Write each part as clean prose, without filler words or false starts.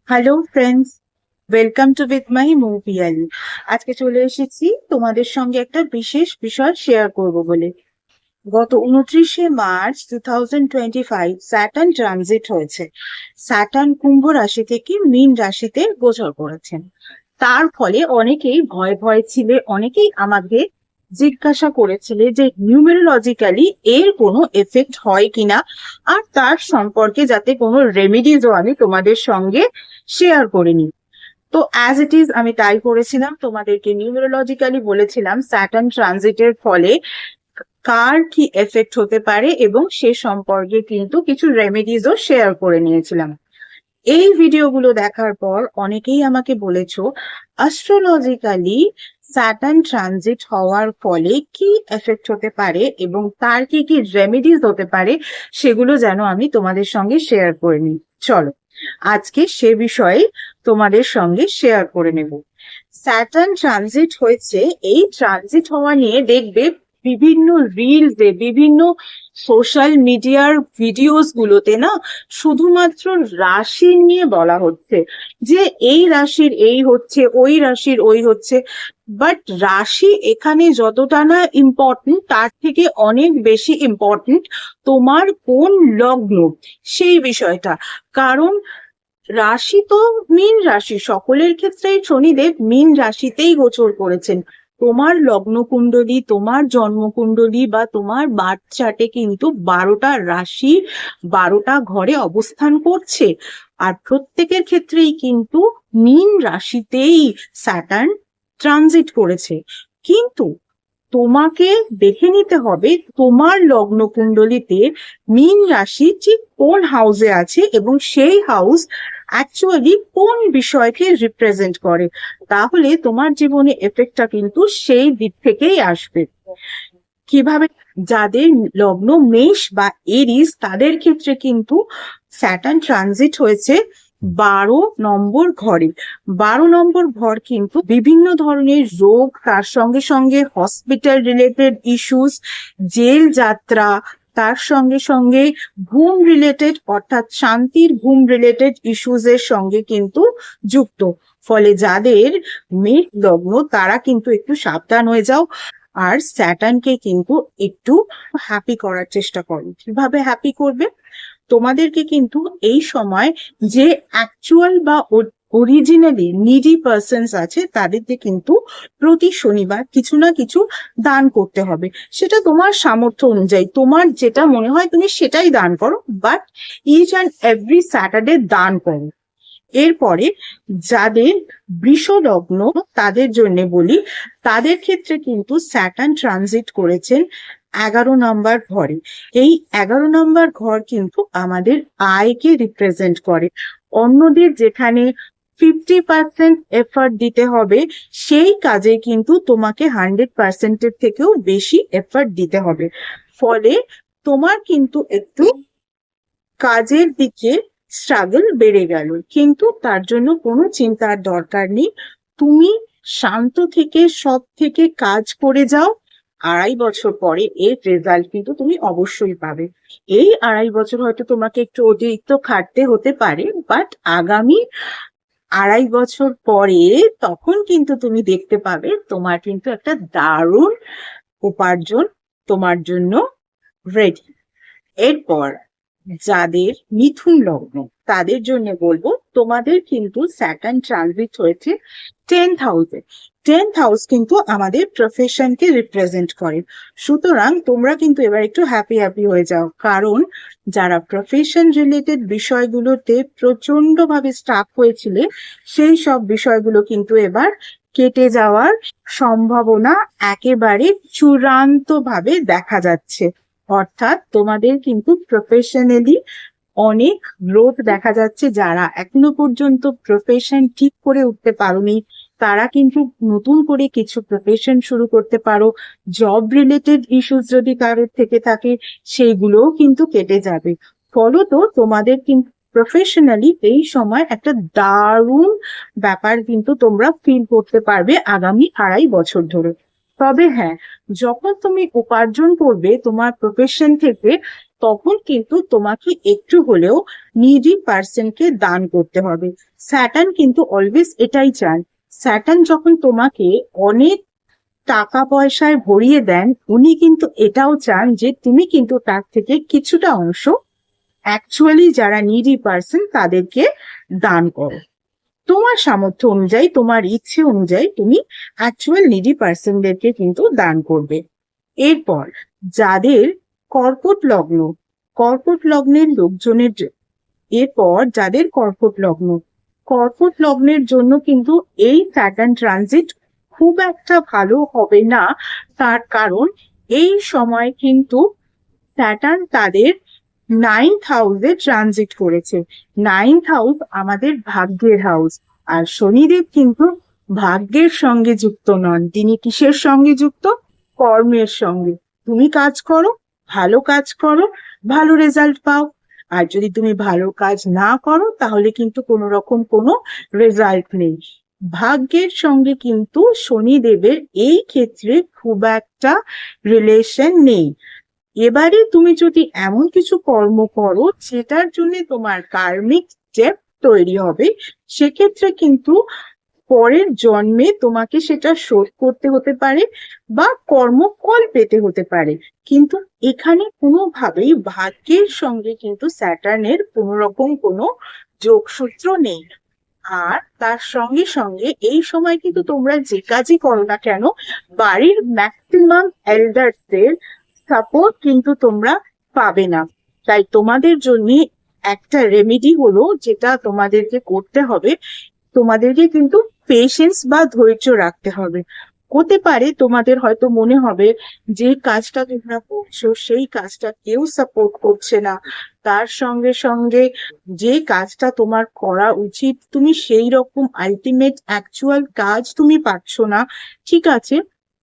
Hello friends, welcome to with my মুভিয়াল। আজকে চলে এসেছি তোমাদের সঙ্গে একটা বিশেষ বিষয় শেয়ার করব বলে। গত 29শে মার্চ 2025 স্যাটার্ন ট্রানজিট হয়েছে। স্যাটার্ন কুম্ভ রাশি থেকে মীন রাশিতে গোচর করেছেন। তার ফলে অনেকেই ভয় ভয় ছিলে, অনেকেই আমাকে জিজ্ঞাসা করেছিলে যে নিউমেরোলজিক্যালি এর কোনো এফেক্ট হয় কিনা, আর তার সম্পর্কে যাতে কোনো রেমেডিজও আমি তোমাদের সঙ্গে শেয়ার করে নিই। তো অ্যাজ ইট ইজ আমি তাই করেছিলাম, তোমাদেরকে নিউমেরোলজিক্যালি বলেছিলাম স্যাটার্ন ট্রানজিটের ফলে কার কি এফেক্ট হতে পারে এবং সে সম্পর্কে কিন্তু কিছু রেমেডিজও শেয়ার করে নিয়েছিলাম। এই ভিডিওগুলো দেখার পর অনেকেই আমাকে বলেছো অ্যাস্ট্রোলজিক্যালি স্যাটার্ন ট্রানজিট হওয়ার ফলে কি এফেক্ট হতে পারে এবং তার কি কি রেমেডিজ হতে পারে সেগুলো যেন আমি তোমাদের সঙ্গে শেয়ার করে নিই। চলো আজকে সে বিষয়ে তোমাদের সঙ্গে শেয়ার করে নেব। স্যাটার্ন ট্রানজিট হয়েছে, এই ট্রানজিট হওয়া নিয়ে দেখবে বিভিন্ন রিলসে, বিভিন্ন সোশ্যাল মিডিয়ার ভিডিওস গুলোতে না শুধুমাত্র রাশি নিয়ে বলা হচ্ছে যে এই রাশির এই হচ্ছে, ওই রাশির ওই হচ্ছে। বাট রাশি এখানে যতটা না ইম্পর্টেন্ট, তার থেকে অনেক বেশি ইম্পর্টেন্ট তোমার কোন লগ্ন সেই বিষয়টা। কারণ রাশি তো মীন রাশি, সকলের ক্ষেত্রেই শনিদেব মীন রাশিতেই গোচর করেছেন। তোমার লগ্ন কুণ্ডলী, তোমার জন্মকুণ্ডলী বা তোমার বার্থ চার্টে কিন্তু 12টা রাশি 12টা ঘরে অবস্থান করছে। আর প্রত্যেকের ক্ষেত্রেই কিন্তু মীন রাশিতেই স্যাটার্ন ট্রানজিট করেছে। কিন্তু তোমাকে দেখে নিতে হবে তোমার লগ্ন কুণ্ডলীতে মীন রাশি ঠিক কোন হাউসে আছে এবং সেই হাউস অ্যাকচুয়ালি কোন বিষয়কে রিপ্রেজেন্ট করে। তাহলে তোমার জীবনে এফেক্টটা কিন্তু সেই দিক থেকেই আসবে। কিভাবে? যাদের লগ্ন মেষ বা এরিস তাদের ক্ষেত্রে কিন্তু স্যাটার্ন ট্রানজিট হয়েছে 12 নম্বর ঘরে। 12 নম্বর ঘর কিন্তু বিভিন্ন ধরনের রোগ, তার সঙ্গে সঙ্গে হসপিটাল রিলেটেড ইস্যুস, জেল যাত্রা, তার সঙ্গে সঙ্গে ঘুম রিলেটেড অর্থাৎ শান্তির ঘুম রিলেটেড ইস্যুস এর সঙ্গে কিন্তু যুক্ত। ফলে যাদের মেষ লগ্ন তারা কিন্তু একটু সাবধান হয়ে যাও। আর স্যাটার্নকে কিন্তু একটু হ্যাপি করার চেষ্টা করো। কিভাবে হ্যাপি করবে? তোমাদেরকে কিন্তু এই সময় যে অ্যাকচুয়াল বা অরিজিনালি নিডি পার্সনস আছে তাদেরকে কিন্তু প্রতি শনিবার কিছু না কিছু দান করতে হবে। সেটা তোমার সামর্থ্য অনুযায়ী, তোমার যেটা মনে হয় তুমি সেটাই দান করো, but each and every Saturday দান করো। এরপরে যাদের বৃষ লগ্ন তাদের জন্য বলি, তাদের ক্ষেত্রে কিন্তু স্যাটার্ন ট্রানজিট করেছেন 11 নম্বর ঘরে। এই 11 নম্বর ঘর কিন্তু আমাদের আয়কে রিপ্রেজেন্ট করে। অন্যদের যেখানে 50% এফার্ট দিতে হবে, সেই কাজে কিন্তু তোমাকে 100%-এর থেকেও বেশি এফার্ট দিতে হবে। ফলে তোমার কিন্তু একটু কাজের দিকে স্ট্রাগল বেড়ে গেল, কিন্তু তার জন্য কোনো চিন্তার দরকার নেই। তুমি শান্ত থেকে সব থেকে কাজ করে যাও, 2.5 বছর পরে এর রেজাল্ট কিন্তু তুমি অবশ্যই পাবে। এই 2.5 বছর হয়তো তোমাকে একটু অতিরিক্ত খাটতে হতে পারে, বাট আগামী 2.5 বছর পরে তখন কিন্তু তুমি দেখতে পাবে তোমার কিন্তু একটা দারুণ উপার্জন তোমার জন্য রেডি। এরপর যাদের মিথুন লগ্ন তাদের জন্য বলবো, তোমাদের কিন্তু স্যাটার্ন ট্রানজিট হয়েছে 10th হাউসে। 10th হাউস কিন্তু আমাদের প্রফেশনকে রিপ্রেজেন্ট করে। সুতরাং তোমরা কিন্তু এবার একটু হ্যাপি হ্যাপি হয়ে যাও, কারণ যারা প্রফেশন রিলেটেড বিষয়গুলোতে প্রচন্ড ভাবে স্টাক হয়েছিলে সেই সব বিষয়গুলো কিন্তু এবার কেটে যাওয়ার সম্ভাবনা একেবারে চূড়ান্ত ভাবে দেখা যাচ্ছে। অর্থাৎ তোমাদের কিন্তু প্রফেশনালি অনেক গ্রোথ দেখা যাচ্ছে। যারা এখনো পর্যন্ত প্রফেশন ঠিক করে উঠতে পারোনি তারা কিন্তু নতুন করে কিছু প্রফেশন শুরু করতে পারো। জব রিলেটেড ইস্যুস যদি কারোর থেকে থাকে সেইগুলোও কিন্তু কেটে যাবে। ফলত তোমাদের কিন্তু প্রফেশনালি এই সময় একটা দারুণ ব্যাপার কিন্তু তোমরা ফিল করতে পারবে আগামী 2.5 বছর ধরে। তবে হ্যাঁ, যখন তুমি উপার্জন করবে তোমার প্রফেশন থেকে, তখন কিন্তু তোমাকে একটু হলেও নিডি পার্সনকে দান করতে হবে। স্যাটার্ন কিন্তু অলওয়েজ এটাই চান। স্যাটার্ন যখন তোমাকে অনেক টাকা পয়সায় ভরিয়ে দেন, উনি কিন্তু এটাও চান যে তুমি কিন্তু তার থেকে কিছুটা অংশ অ্যাকচুয়ালি যারা নিডি পার্সন তাদেরকে দান করো। তোমার সামর্থ্য অনুযায়ী, তোমার ইচ্ছে অনুযায়ী তুমি অ্যাকচুয়াল নিডি পার্সনদেরকে কিন্তু দান করবে। এরপর যাদের কর্কট লগ্ন, কর্কট লগ্নের লোকজনের এরপর যাদের কর্কট লগ্নের জন্য কিন্তু এই স্যাটার্ন ট্রানজিট খুব একটা ভালো হবে না। তার কারণ এই সময় কিন্তু স্যাটার্ন তাদের 9th হাউসে ট্রানজিট করেছে। 9th হাউস আমাদের ভাগ্যের হাউস, আর শনিদেব কিন্তু ভাগ্যের সঙ্গে যুক্ত নন। তিনি কিসের সঙ্গে যুক্ত? কর্মের সঙ্গে। তুমি কাজ করো, ভালো কাজ করো, ভালো রেজাল্ট পাও। আর যদি তুমি ভালো কাজ না করো তাহলে কিন্তু কোনো রকম কোনো রেজাল্ট নেই। ভাগ্যের সঙ্গে কিন্তু শনিদেবের এই ক্ষেত্রে খুব একটা রিলেশন নেই। এবারে তুমি যদি এমন কিছু কর্ম করো যেটার জন্য তোমার কার্মিক ডেট তৈরি হবে, সেক্ষেত্রে কিন্তু পরের জন্মে তোমাকে সেটা শোধ করতে হতে পারে বা কর্মফল পেতে হতে পারে। কিন্তু এখানে কোনোভাবেই ভাগ্যের সঙ্গে কিন্তু স্যাটার্নের কোনো রকম কোনো যোগসূত্র নেই। আর তার সঙ্গে সঙ্গে এই সময় কিন্তু তোমরা যে কাজই করো না কেন, বাড়ির ম্যাক্সিমাম এল্ডার্সদের সাপোর্ট কিন্তু তোমরা পাবে না। তাই তোমাদের জন্য একটা রেমেডি হলো, যেটা তোমাদেরকে করতে হবে, তোমাদেরকে কিন্তু পেশেন্স বা ধৈর্য রাখতে হবে। হতে পারে তোমাদের হয়তো মনে হবে যে কাজটা তোমরা করছো সেই কাজটা কেউ সাপোর্ট করছে না, তার সঙ্গে সঙ্গে যে কাজটা তোমার করা উচিত তুমি সেই রকম আলটিমেট অ্যাকচুয়াল কাজ তুমি পাচ্ছ না। ঠিক আছে,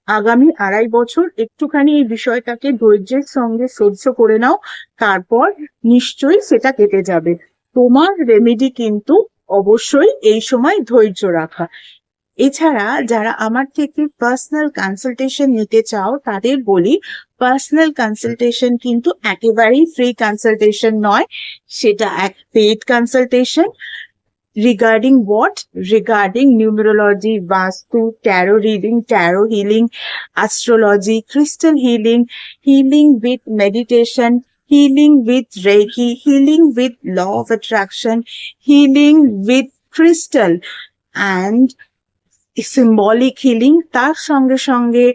আগামী 2.5 বছর একটুখানি এই বিষয়টাকে ধৈর্যের সঙ্গে সহ্য করে নাও, তারপর নিশ্চয়ই সেটা কেটে যাবে। তোমার রেমেডি কিন্তু অবশ্যই এই সময় ধৈর্য রাখা। এছাড়া যারা আমার থেকে পার্সোনাল কনসালটেশন নিতে চাও তাদের বলি, পার্সোনাল কনসালটেশন কিন্তু একেবারেই ফ্রি কনসালটেশন নয়, সেটা এক paid consultation. Regarding what? Regarding numerology, vastu, tarot reading, tarot healing, astrology, crystal healing, healing with meditation, healing with Reiki, healing with law of attraction, healing with crystal and symbolic healing। তার সঙ্গে সঙ্গে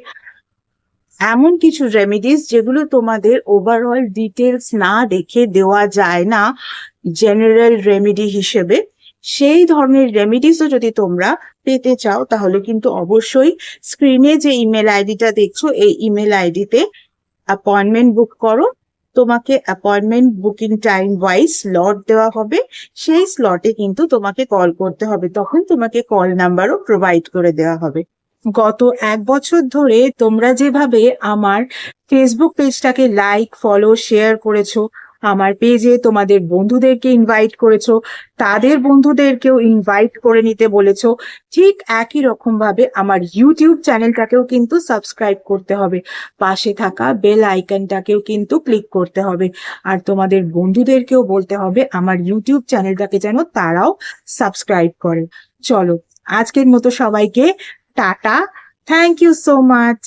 এমন কিছু remedies যেগুলো তোমাদের overall details না দেখে দেওয়া যায় না জেনারেল রেমেডি হিসেবে, সেই ধরনের রেমেডিসও যদি তোমরা পেতে চাও তাহলে কিন্তু অবশ্যই স্ক্রিনে যে ইমেল আইডিটা দেখছো এই ইমেল আইডিতে অ্যাপয়েন্টমেন্ট বুক করো। তোমাকে appointment booking time wise slot দেওয়া হবে, সেই স্লটে কিন্তু তোমাকে কল করতে হবে, তখন তোমাকে কল নাম্বারও প্রোভাইড করে দেওয়া হবে। গত 1 বছর ধরে তোমরা যেভাবে আমার ফেসবুক পেজটাকে লাইক, ফলো, শেয়ার করেছো, আমার পেজে তোমাদের বন্ধুদেরকে ইনভাইট করেছো, তাদের বন্ধুদেরকেও ইনভাইট করে নিতে বলেছো, ঠিক একই রকম ভাবে আমার ইউটিউব চ্যানেলটাকেও কিন্তু সাবস্ক্রাইব করতে হবে, পাশে থাকা বেল আইকনটাকেও কিন্তু ক্লিক করতে হবে, আর তোমাদের বন্ধুদেরকেও বলতে হবে আমার ইউটিউব চ্যানেলটাকে যেন তারাও সাবস্ক্রাইব করে। চলো, আজকের মতো সবাইকে টাটা, থ্যাংক ইউ সো মাচ।